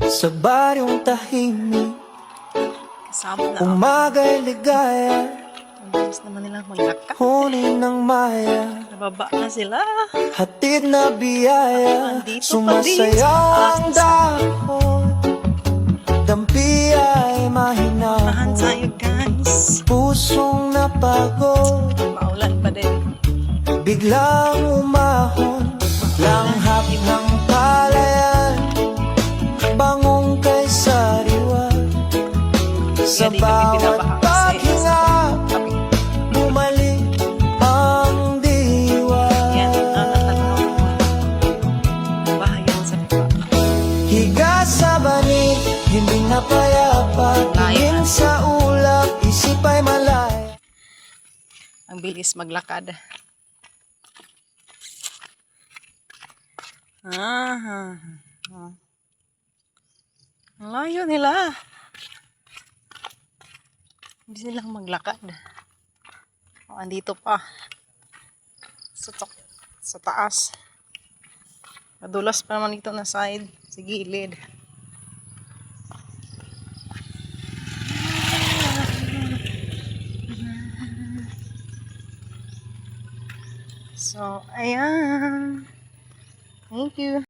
Sa baryong tahimik, Kasama na. umaga'y ligaya, Ang bilis naman nilang maglakad. kunin ng maya, Nababa na sila. hatid na biyaya, Andito pa din sumasayang sa dahon, dampi ay Tahan mahinahon, tayo guys. pusong napagod, Maulan pa din. biglang umahon, langhap ng palayan, bangong kay sariwa, sa Kaya di kami bawat binabaha kasi paghinga, kami. bumalik ang diwa. Yan ang natanaw. Bahayan sa baba. Higa sa banig, hindi na payapa, tingin sa ulap, isip ay malay. Ang bilis maglakad. Ah. Ang layo nila. Hindi silang maglakad. Oh, andito pa. Sa taas. Madulas pa naman dito na side. Sa gilid. So, ayan. Thank you.